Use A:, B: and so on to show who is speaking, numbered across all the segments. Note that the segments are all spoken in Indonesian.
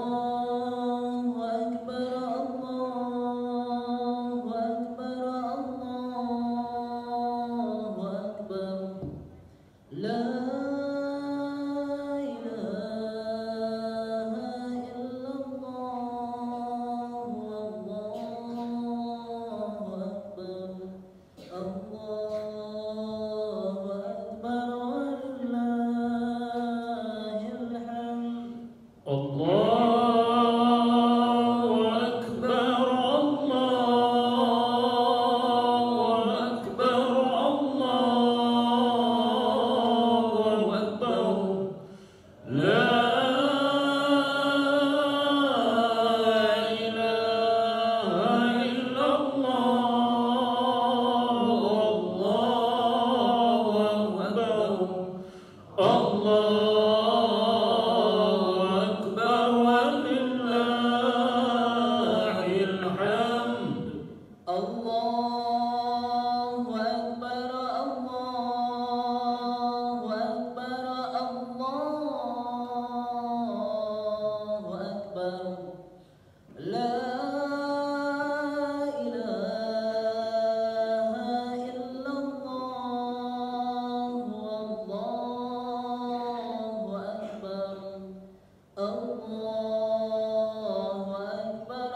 A: الله أكبر الله أكبر الله أكبر لا إله إلا الله الله أكبر الله أكبر ولله الحمد
B: الله أكبر الله أكبر الله أكبر لا إله إلا الله الله أكبر الله
A: الله أكبر الله أكبر الله أكبر لا إله إلا الله الله أكبر الله أكبر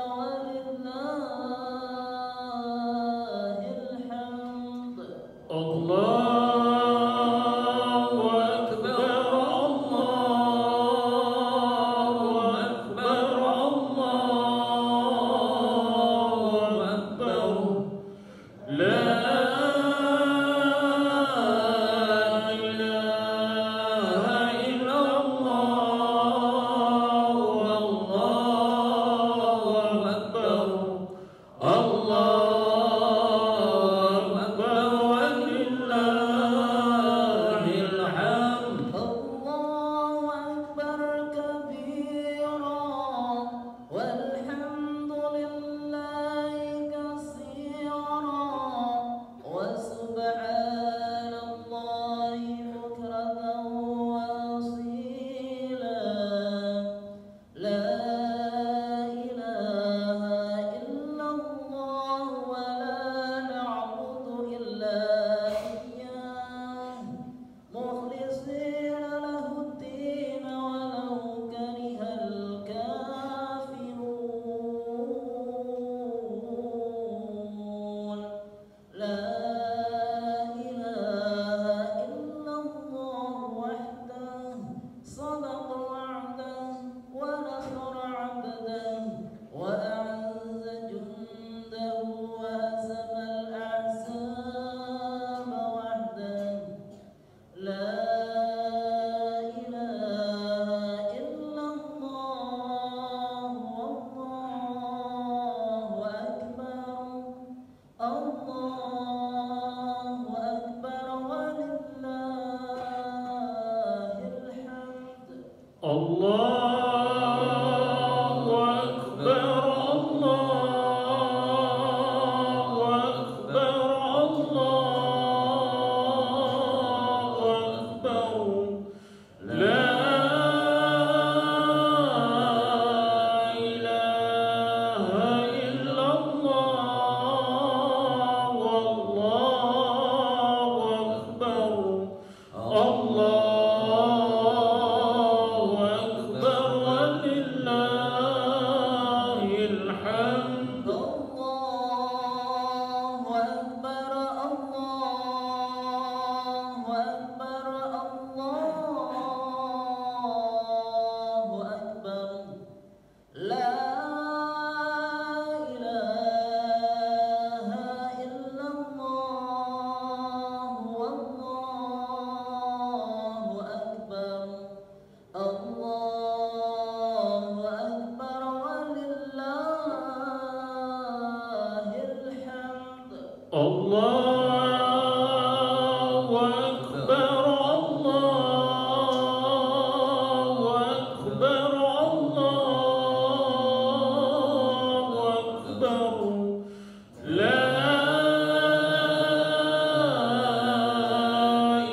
A: ولله الحمد
B: الله أكبر الله أكبر الله أكبر لا إله إلا الله الله أكبر الله أكبر ولله الحمد
A: الله أكبر كبيرا والحمد لله كثيرا وسبحان الله بكرة وأصيلا لا إله إلا الله ولا نعبد إلا إياه مخلصين له الدين ولو كره الكافرون لا إله إلا الله وحده صدق وعده ونصر عبده وأعز جنده وهزم الأحزاب وحده لا إله إلا الله والله أكبر الله أكبر ولله الحمد
B: الله أكبر الله أكبر الله أكبر لا إله إلا الله والله أكبر الله أكبر ولله الحمد
A: الله أكبر الله أكبر الله أكبر لا إله إلا الله والله أكبر الله أكبر ولله الحمد
B: الله أكبر الله أكبر الله أكبر لا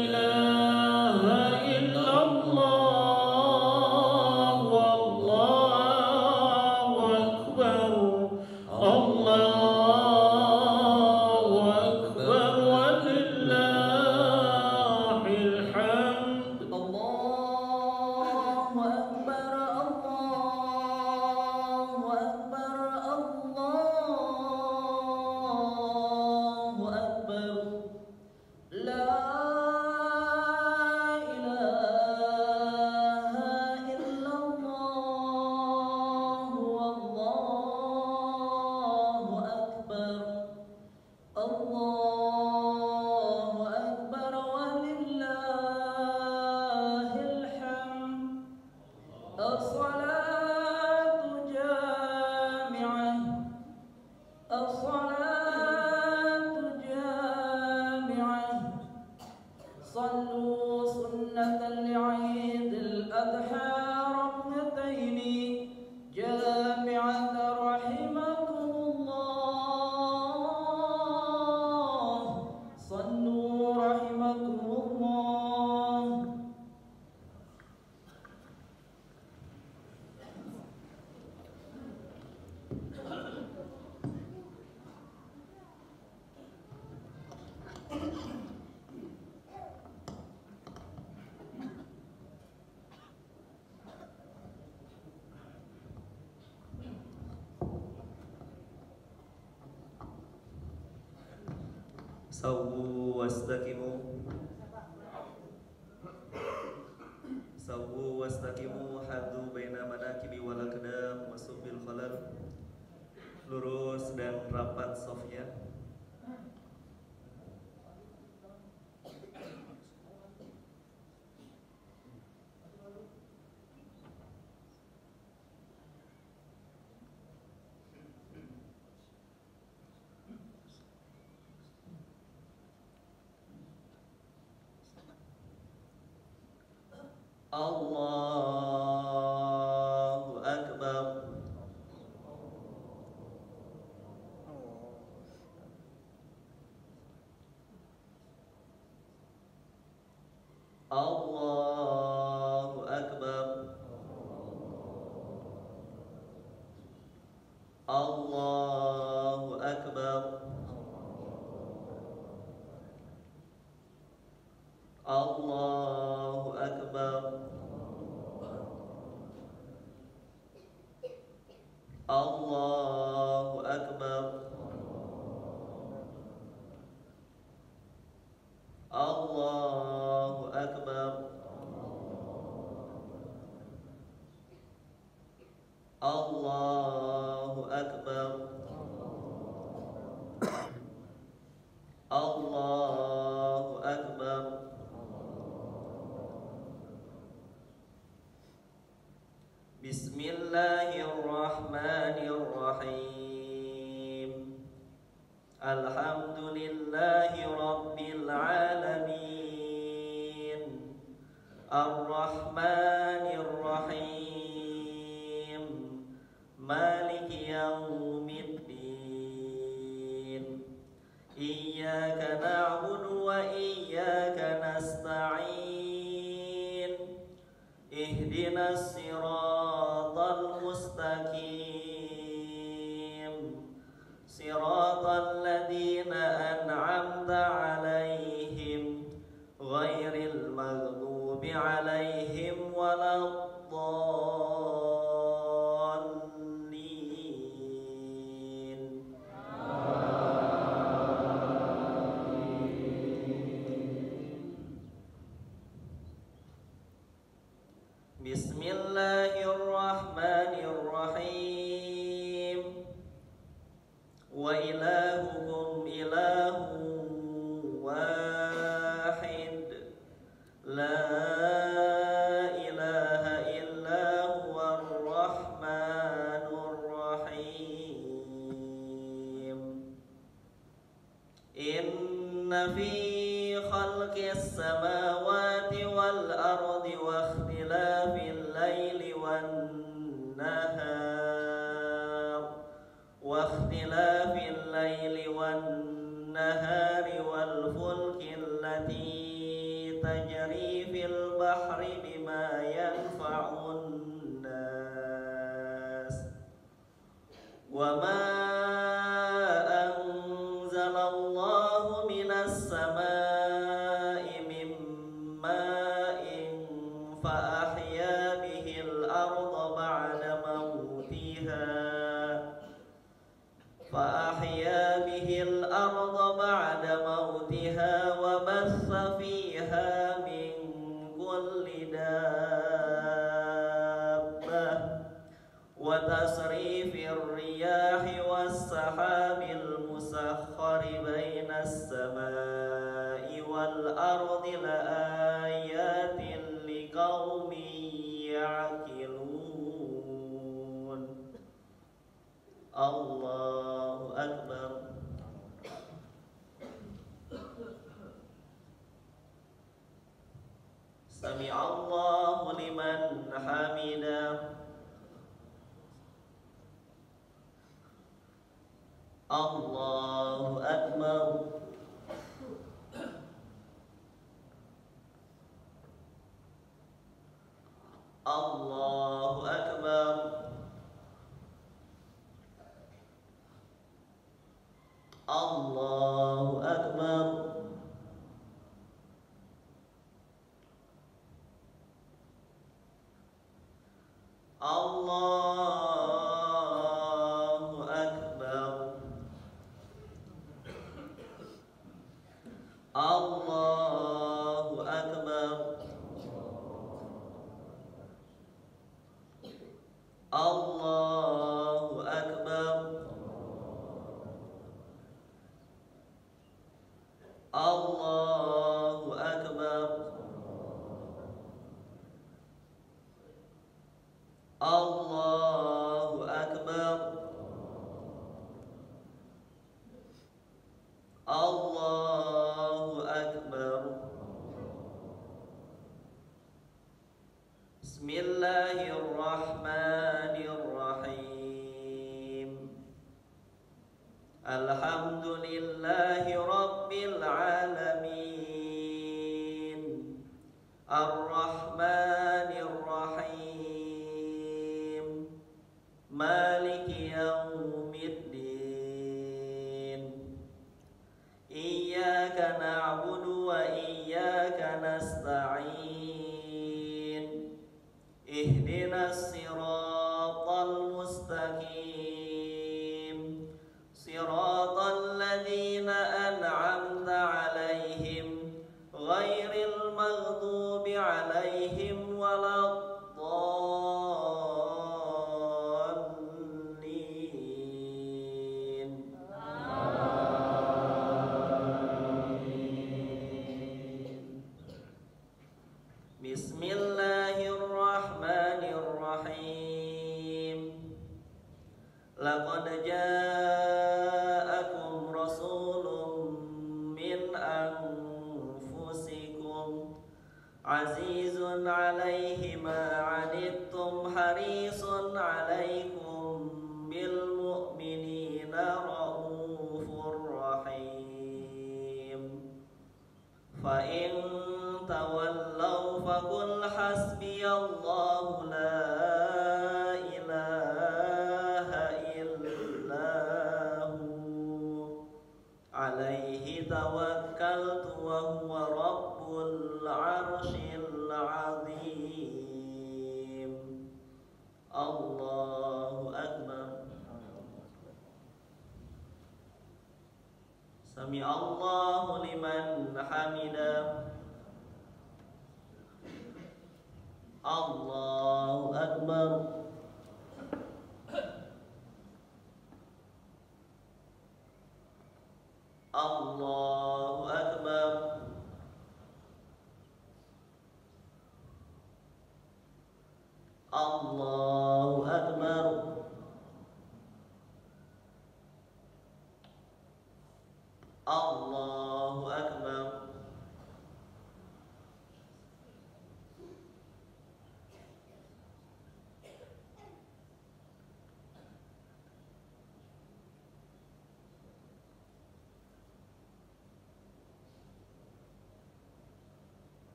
B: إله إلا الله والله
C: Sawwu wastaqimu. Sawwu wastaqimu haddu baina manakibi wal aqdam wasubbil khalal. Lurus dan rapat safnya. Allahu Akbar. Allahu Akbar. Allahu Akbar. Allahu Akbar. Allahu Akbar. Allahu Akbar. Allahu Akbar. Allahu Akbar. Bismillahirrahmanirrahim. Alhamdulillahi rabbil alamin. Ar-Rahmanir-Rahim. Maliki yaumiddin. Iyyaka na'budu wa iyyaka nasta'in. Ihdinas siratal mustaqim. Siratal ladzina an'amta 'alaihim ghairil maghdubi 'alaihim waladdallin. Bismillahirrahmanirrahim. Wa ilahukum ilahun wahid. La ilaha illa huwar rahmanur rahim. Inna fi khalqis samawati wal ardi wa ikhtilafil laili wan nahar واختلاف الليل والنهار والفلك التي تجري في البحر بما ينفع الناس وما أنزل الله من السماء من ماء فأحيا به الأرض بعد موتها وبث فيها من كل دابة وتصريف الرياح والسحاب المسخر بين السماء والأرض لآيات لقوم يعقلون. Allahu Akbar. Sami'allahu liman hamidah. Allahu Akbar. Allahu Akbar. Allahu Akbar. Allahu Akbar. Allahu Akbar. Allahu Akbar. Allahu Akbar. Allahu Akbar. Bismillahirrahmanirrahim. Alhamdulillahi Rabbil Alamin. Ar-Rahmanir-Rahim. Maliki yaumiddin. Iyyaka na'budu wa iyyaka nasta'in. Ihdinas siratal mustaqim. Siratal ladzina an'amta 'alaihim ghairil maghdubi 'alaihim waladdallin. Bismillahirrahmanirrahim. Laqad ja'akum rasulun min anfusikum azizun 'alaihi ma 'anittum harisun 'alaikum bil mu'minina raufur rahim. Fa in tawallaw faqul hasbiyallahu la ilaha illahu alaihi tawakkaltu wa huwa rabbul arsyil azim. Allahu Akbar. Sami Allahu liman hamidah. Allahu Akbar. Allahu Akbar. Allahu Akbar. Allahu Akbar.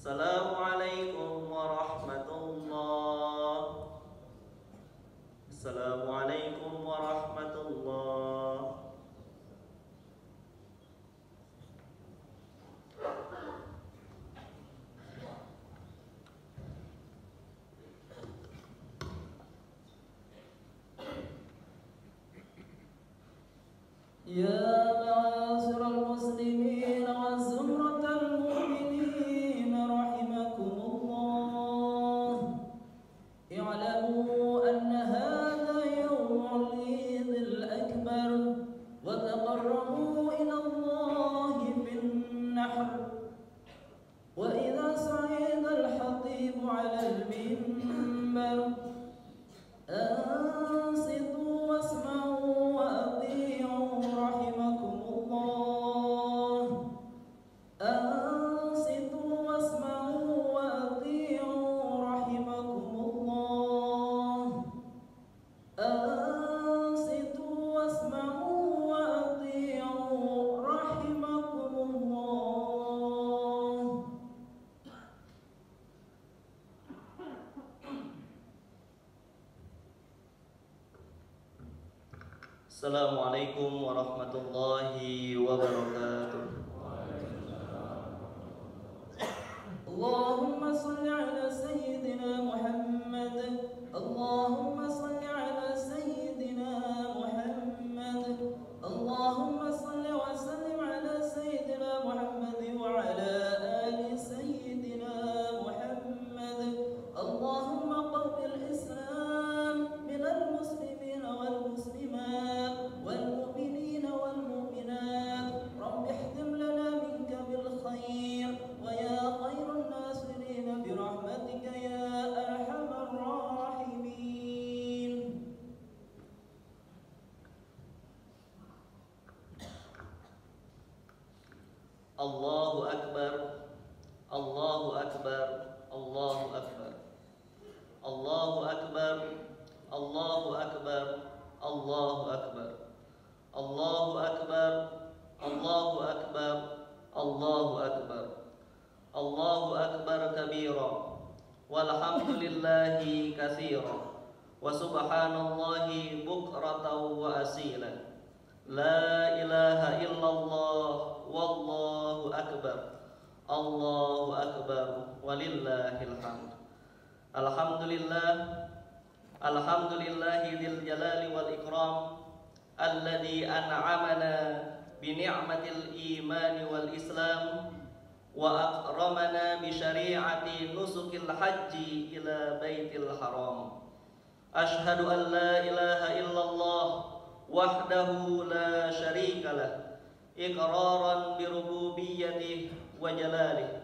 C: Assalamualaikum warahmatullah. Assalamualaikum warahmatullah.
A: يا معاشر المسلمين وزمرة المؤمنين رحمكم الله. اعلموا أن هذا يوم العيد الأكبر، وتقربوا إلى الله في النحر. وإذا صعد الخطيب على المنبر أنصتوا واسمعوا وأطيعوا رحمكم الله. أنصتوا واسمعوا وأطيعوا رحمكم الله. أنصتوا واسمعوا وأطيعوا رحمكم الله.
C: Assalamualaikum warahmatullahi wabarakatuh.
A: اللهم صل على سيدنا محمد. اللهم صل على سيدنا محمد. اللهم صل وسلم على سيدنا محمد وعلى
C: Allahu Akbar, Allahu Akbar, Allahu Akbar, Allahu Akbar, Allahu Akbar, Allahu Akbar, Allahu Akbar, Allahu Akbar, Allahu Akbar, Allahu Akbar kabira, walhamdulillahi katsira, wa subhanallahi bukratan wa asila. La ilaha illallah wallahu akbar, Allahu akbar, walillahil hamd. Alhamdulillah, alhamdulillahi dzil jalali wal ikram, alladzi an'amana bi ni'matil iman wal islam, wa akramana bi syari'ati nusukil haji ila baitil haram. Ashhadu an la ilaha illallah wahdahu la syarika lah, iqraran bi rububiyyatihi wa jalalihi,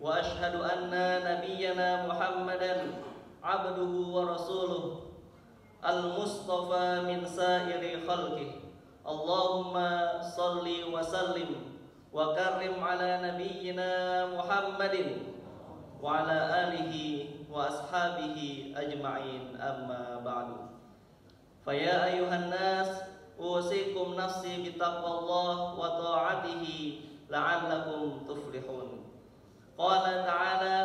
C: wa ashhadu anna nabiyyana Muhammadan abduhu wa rasuluh al-mustafa min sa'iri khalqihi. Allahumma salli wa sallim wa karrim ala nabiyyina Muhammadin wa ala alihi wa ashabihi ajma'in, amma ba'du. Faya ayuhan nas, usikum nafsi bitaqwallah wa ta'atihi la'allakum tuflihun. Qala ta'ala,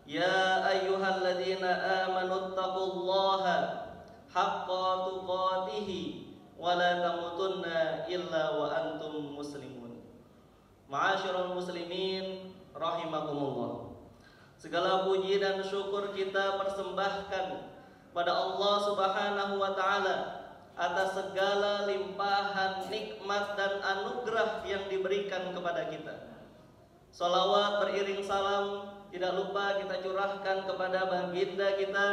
C: ya ayyuhalladzina amanu taqullaha haqqa tuqatihi wa la tamutunna illa wa antum muslimun. Ma'asyiral muslimin rahimakumullah. Segala puji dan syukur kita persembahkan pada Allah Subhanahu wa taala atas segala limpahan nikmat dan anugerah yang diberikan kepada kita. Salawat beriring salam tidak lupa kita curahkan kepada baginda kita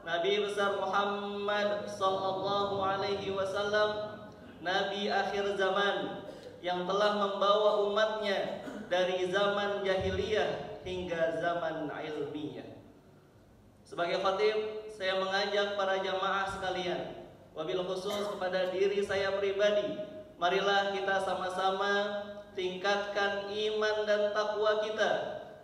C: Nabi besar Muhammad sallallahu alaihi wasallam, nabi akhir zaman yang telah membawa umatnya dari zaman jahiliyah hingga zaman ilmiah. Sebagai khatib, saya mengajak para jamaah sekalian, wabil khusus kepada diri saya pribadi, marilah kita sama-sama tingkatkan iman dan takwa kita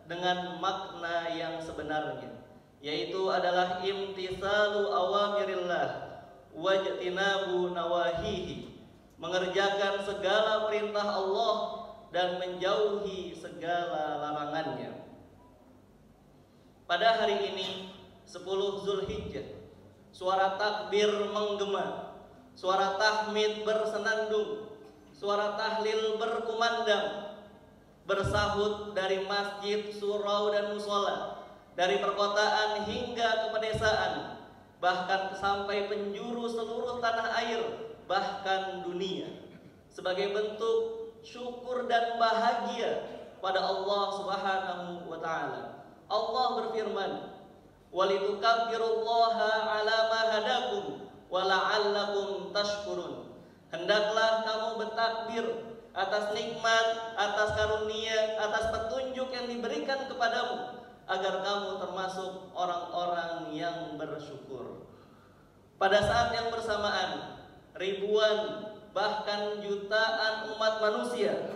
C: dengan makna yang sebenarnya, yaitu adalah imtithalu awamirillah wajtinabu nawahihi, mengerjakan segala perintah Allah dan menjauhi segala larangannya. Pada hari ini 10 Zulhijjah, suara takbir menggema, suara tahmid bersenandung, suara tahlil berkumandang, bersahut dari masjid, surau dan musola, dari perkotaan hingga ke pedesaan, bahkan sampai penjuru seluruh tanah air, bahkan dunia, sebagai bentuk syukur dan bahagia pada Allah Subhanahu wa taala. Allah berfirman, walitukabbirullaha ala ma hadakum wa la'allakum tashkurun. Hendaklah kamu bertakbir atas nikmat, atas karunia, atas petunjuk yang diberikan kepadamu, agar kamu termasuk orang-orang yang bersyukur. Pada saat yang bersamaan, ribuan bahkan jutaan umat manusia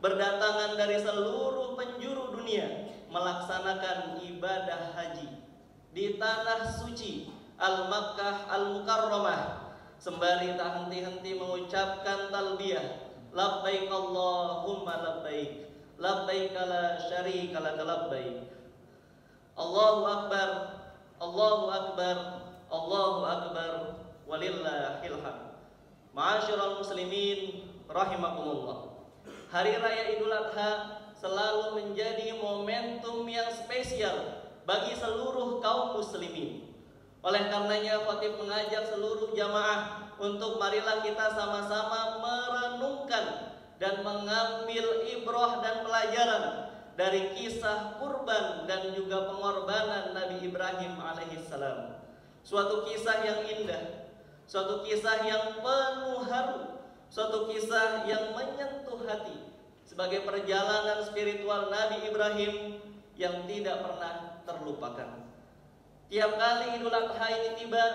C: berdatangan dari seluruh penjuru dunia melaksanakan ibadah haji di tanah suci Al-Makkah Al-Mukarramah, sembari tak henti-henti mengucapkan talbiyah, labbaik Allahumma labbaik, labbaik la syarika lak labbaik. Allahu akbar, Allahu akbar, Allahu akbar, walillahil hamd. Ma'asyiral muslimin rahimakumullah. Hari raya Idul Adha selalu menjadi momentum yang spesial bagi seluruh kaum muslimin. Oleh karenanya khatib mengajak seluruh jamaah untuk marilah kita sama-sama merenungkan dan mengambil ibrah dan pelajaran dari kisah kurban dan juga pengorbanan Nabi Ibrahim alaihissalam. Suatu kisah yang indah, suatu kisah yang penuh haru, suatu kisah yang menyentuh hati, sebagai perjalanan spiritual Nabi Ibrahim yang tidak pernah terlupakan. Tiap kali Idul Adha ini tiba,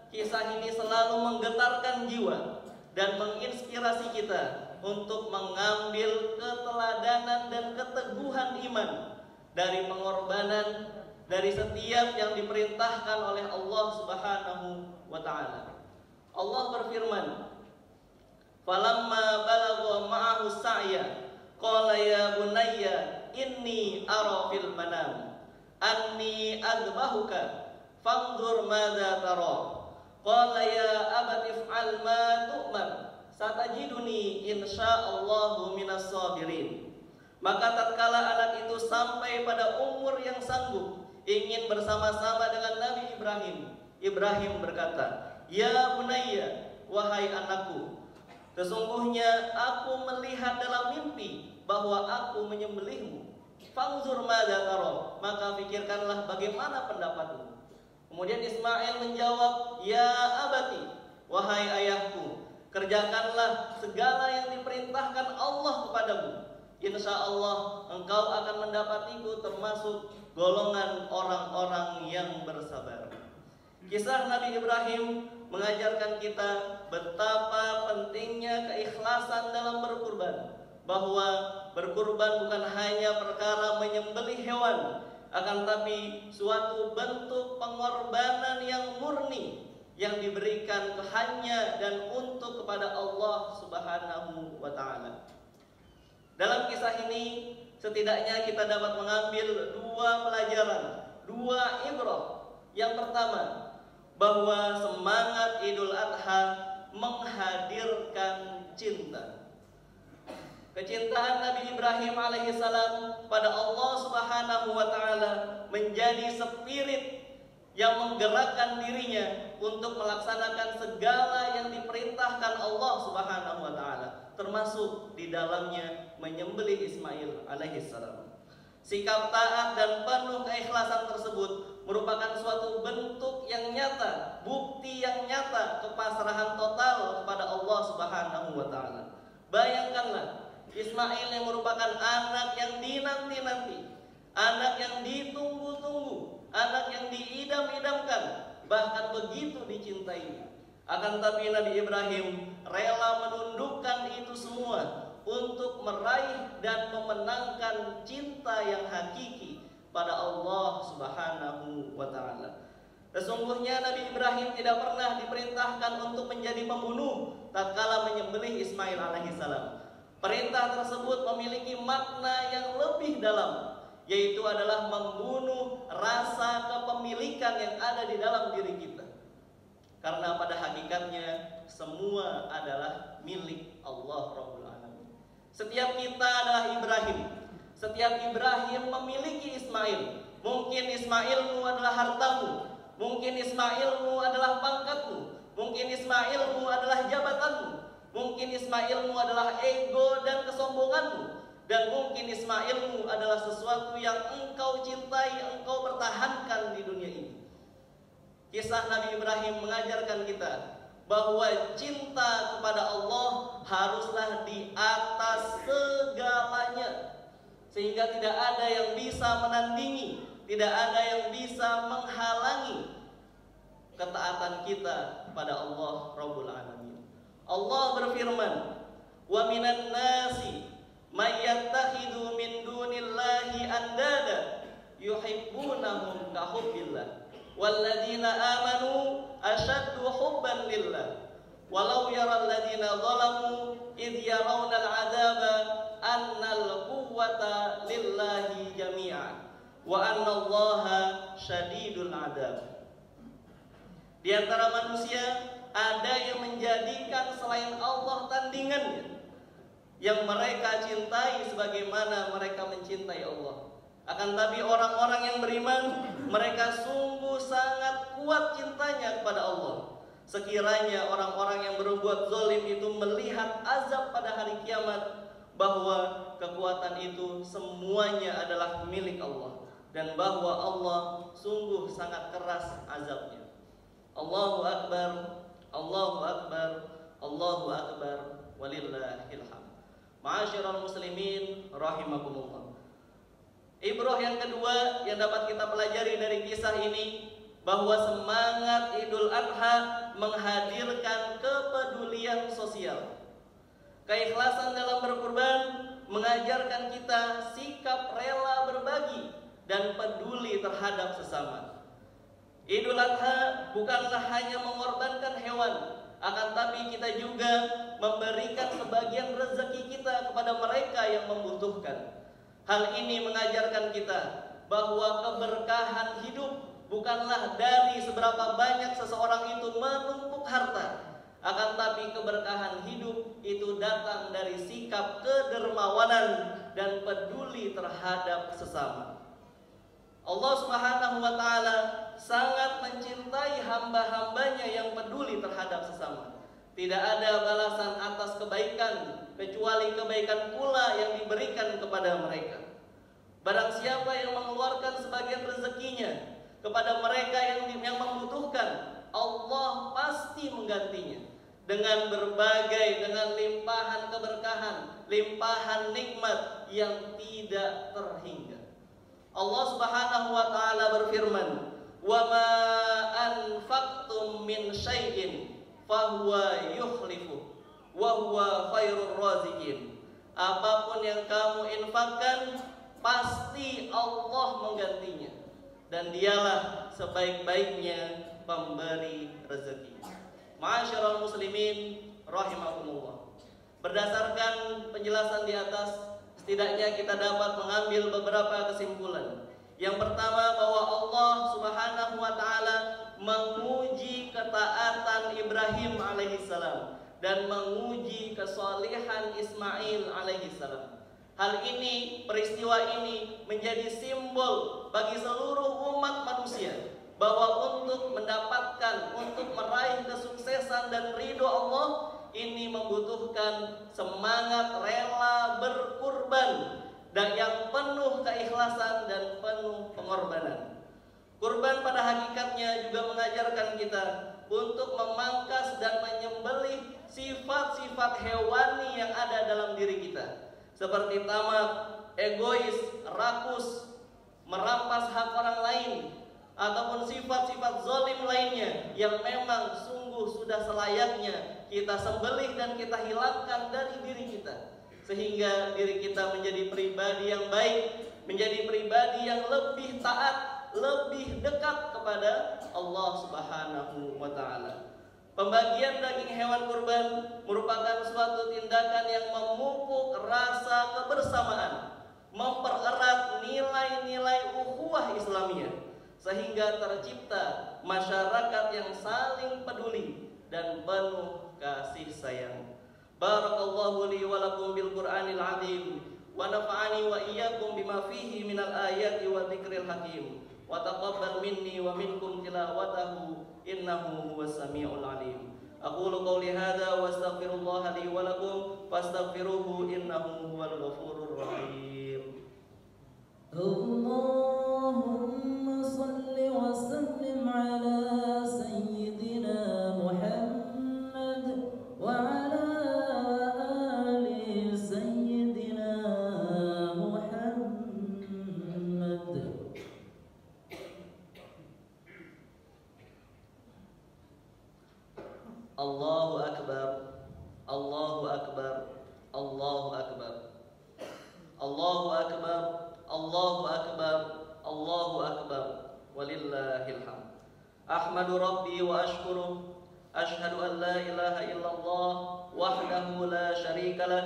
C: kisah ini selalu menggetarkan jiwa dan menginspirasi kita untuk mengambil keteladanan dan keteguhan iman dari pengorbanan dari setiap yang diperintahkan oleh Allah Subhanahu wa taala. Allah berfirman, "Falamma balagha ma'ahu sa'ya, qala ya bunayya inni ara fil manam anni adbahuka fanzur madza tara." Qala ya abati if'al ma tu'mar satajiduni insyaallahu minas sabirin. Maka tatkala anak itu sampai pada umur yang sanggup ingin bersama-sama dengan Nabi Ibrahim, Ibrahim berkata, "Ya bunayya, wahai anakku, sesungguhnya aku melihat dalam mimpi bahwa aku menyembelihmu. Fanzur madza tara, maka pikirkanlah bagaimana pendapatmu." Kemudian Ismail menjawab, "Ya abati, wahai ayahku, kerjakanlah segala yang diperintahkan Allah kepadamu. Insya Allah engkau akan mendapatiku termasuk golongan orang-orang yang bersabar." Kisah Nabi Ibrahim mengajarkan kita betapa pentingnya keikhlasan dalam berkurban. Bahwa berkurban bukan hanya perkara menyembelih hewan, akan tapi suatu bentuk pengorbanan yang murni yang diberikan hanya dan untuk kepada Allah Subhanahu wa taala. Dalam kisah ini setidaknya kita dapat mengambil dua pelajaran, dua ibrah. Yang pertama, bahwa semangat Idul Adha menghadirkan cinta. Kecintaan Nabi Ibrahim alaihissalam pada Allah Subhanahu wa taala menjadi spirit yang menggerakkan dirinya untuk melaksanakan segala yang diperintahkan Allah Subhanahu wa taala, termasuk di dalamnya menyembelih Ismail alaihissalam. Sikap taat dan penuh keikhlasan tersebut merupakan suatu bentuk yang nyata, bukti yang nyata kepasrahan total kepada Allah Subhanahu wa taala. Bayangkanlah Ismail yang merupakan anak yang dinanti-nanti, anak yang ditunggu-tunggu, anak yang diidam-idamkan, bahkan begitu dicintai. Akan tapi Nabi Ibrahim rela menundukkan itu semua untuk meraih dan memenangkan cinta yang hakiki pada Allah Subhanahu wa taala. Sesungguhnya Nabi Ibrahim tidak pernah diperintahkan untuk menjadi pembunuh tatkala menyembelih Ismail alaihissalam. Perintah tersebut memiliki makna yang lebih dalam, yaitu adalah membunuh rasa kepemilikan yang ada di dalam diri kita. Karena pada hakikatnya semua adalah milik Allah Rabbul Alamin. Setiap kita adalah Ibrahim. Setiap Ibrahim memiliki Ismail. Mungkin Ismailmu adalah hartamu, mungkin Ismailmu adalah pangkatmu, mungkin Ismailmu adalah jabatanmu, mungkin Ismailmu adalah ego dan kesombonganmu, dan mungkin Ismailmu adalah sesuatu yang engkau cintai, engkau pertahankan di dunia ini. Kisah Nabi Ibrahim mengajarkan kita bahwa cinta kepada Allah haruslah di atas segalanya, sehingga tidak ada yang bisa menandingi, tidak ada yang bisa menghalangi ketaatan kita kepada Allah Rabbul Alamin. Allah berfirman, "Wa minan nasi may yattakhidhu min dunillahi andada yuhibbunahum ka hubbillah walladzina amanu ashaddu hubban lillah walau yaral ladzina zalamu id yarawna al'adzaba annal quwwata lillahi jami'a wa annallaha syadidul 'adzab." Di antara manusia ada yang menjadikan selain Allah tandingannya, yang mereka cintai sebagaimana mereka mencintai Allah. Akan tapi orang-orang yang beriman, mereka sungguh sangat kuat cintanya kepada Allah. Sekiranya orang-orang yang berbuat zalim itu melihat azab pada hari kiamat, bahwa kekuatan itu semuanya adalah milik Allah, dan bahwa Allah sungguh sangat keras azabnya. Allahu Akbar, Allahu Akbar, Allahu Akbar, walillahil hamd. Ma'asyiral muslimin rahimakumullah. Ibrah yang kedua yang dapat kita pelajari dari kisah ini, bahwa semangat Idul Adha menghadirkan kepedulian sosial. Keikhlasan dalam berkurban mengajarkan kita sikap rela berbagi dan peduli terhadap sesama. Idul Adha bukanlah hanya mengorbankan hewan, akan tapi kita juga memberikan sebagian rezeki kita kepada mereka yang membutuhkan. Hal ini mengajarkan kita bahwa keberkahan hidup bukanlah dari seberapa banyak seseorang itu menumpuk harta, akan tapi keberkahan hidup itu datang dari sikap kedermawanan dan peduli terhadap sesama. Allah Subhanahu wa Ta'ala sangat mencintai hamba-hambanya yang peduli terhadap sesama. Tidak ada balasan atas kebaikan kecuali kebaikan pula yang diberikan kepada mereka. Barang siapa yang mengeluarkan sebagian rezekinya kepada mereka yang membutuhkan, Allah pasti menggantinya dengan limpahan keberkahan, limpahan nikmat yang tidak terhingga. Allah Subhanahu wa Ta'ala berfirman, "Wa ma anfaqtum min syai'in fahuwa yukhlifu wa huwa khairur raziqin." Apapun yang kamu infakkan pasti Allah menggantinya, dan dialah sebaik-baiknya pemberi rezeki. Ma'asyiral muslimin rahimakumullah. Berdasarkan penjelasan di atas, setidaknya kita dapat mengambil beberapa kesimpulan. Yang pertama, bahwa Allah Subhanahu wa Ta'ala menguji ketaatan Ibrahim alaihissalam dan menguji kesalehan Ismail alaihissalam. Hal ini, peristiwa ini menjadi simbol bagi seluruh umat manusia bahwa untuk meraih kesuksesan dan ridho Allah ini membutuhkan semangat rela berkurban dan yang penuh keikhlasan dan penuh pengorbanan. Kurban pada hakikatnya juga mengajarkan kita untuk memangkas dan menyembelih sifat-sifat hewani yang ada dalam diri kita, seperti tamak, egois, rakus, merampas hak orang lain, ataupun sifat-sifat zalim lainnya yang memang sungguh sudah selayaknya kita sembelih dan kita hilangkan dari diri kita, sehingga diri kita menjadi pribadi yang baik, menjadi pribadi yang lebih taat, lebih dekat kepada Allah Subhanahu wa Ta'ala. Pembagian daging hewan kurban merupakan suatu tindakan yang memupuk rasa kebersamaan, mempererat nilai-nilai ukhuwah Islamiyah, sehingga tercipta masyarakat yang saling peduli dan penuh kasih sayang. Barakallahu li wa lakum bil Qur'anil azim wa nafa'ani wa iyyakum bima fihi minal ayati wa dzikril hakim wa taqabbal minni wa minkum tilawatahu innahu huwas samiul alim. Aqulu qawli hadza wa astaghfirullah li wa lakum fastaghfiruhu innahu huwal ghafurur rahim.
A: Allahumma salli wa sallim ala sayyidina Muhammad wa ala ali sayyidina Muhammad.
C: Allahu akbar, Allahu akbar, Allahu akbar, Allahu akbar, Allahu akbar, Allahu akbar, walillahil hamd. Ahmadu rabbi wa ashkuruh, ashhadu an la ilaha illallah wahdahu la syarika lah,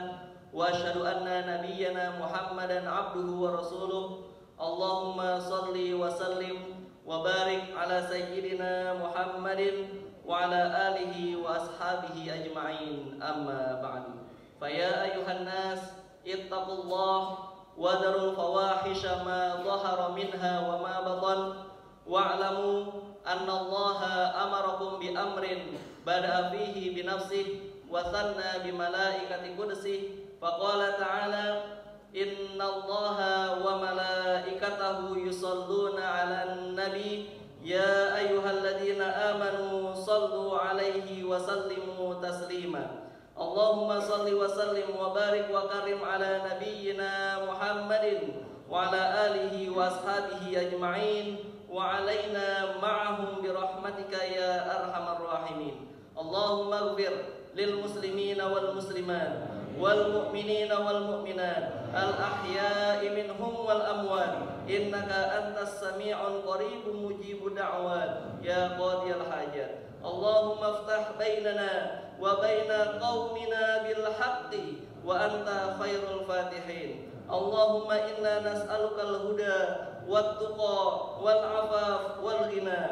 C: wa ashhadu anna nabiyyana Muhammadan abduhu wa rasuluh. Allahumma salli wa sallim wa barik ala sayyidina Muhammadin wa ala alihi wa ashabihi ajma'in, amma ba'du. Faya ayuhan nas ittaqullah wadarul fawahisha ma dhahara minha wa ma batan wa'lamu anna Allaha amarakum bi amrin bada'a fihi bi nafsihi wa thanna bi malaikati qudsihi faqala ta'ala inna Allaha wa malaikatahu yusalluna 'alan nabi ya ayyuhalladzina amanu sallu 'alaihi wa sallimu taslima. Allahumma salli wa sallim wa barik wa karim ala nabiyyina Muhammadin wa ala alihi wa ashabihi ajma'in wa alaina ma'ahum bi rahmatika ya arhamar rahimin. Allahumma ighfir lil muslimina wal muslimat والمؤمنين والمؤمنات الأحياء منهم والأموات إنك أنت السميع القريب مجيب الدعوات يا قاضي الحاجات. اللهم افتح بيننا وبين قومنا بالحق وأنت خير الفاتحين. اللهم إنا نسألك الهدى والتقى والعفاف والغنى.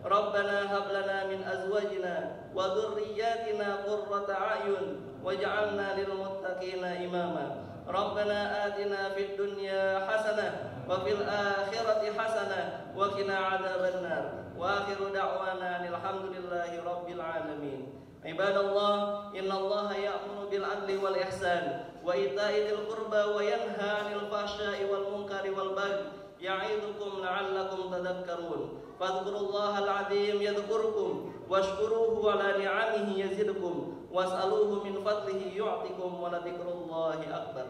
C: ربنا هب لنا من أزواجنا وذرياتنا قرة أعين واجعلنا للمتقين إماما. ربنا آتنا في الدنيا حسنة وفي الآخرة حسنة وقنا عذاب النار. وآخر دعوانا الحمد لله رب العالمين. عباد الله إن الله يأمر بالعدل والإحسان وإيتاء ذي القربى وينهى عن الفحشاء والمنكر والبغي يعظكم لعلكم تذكرون. فاذكروا الله العظيم يذكركم واشكروه على نعمه يزدكم واسألوه من فضله يعطكم ولذكر الله أكبر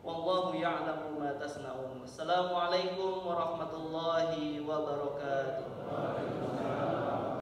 C: والله يعلم ما تصنعون. السلام عليكم ورحمة الله وبركاته.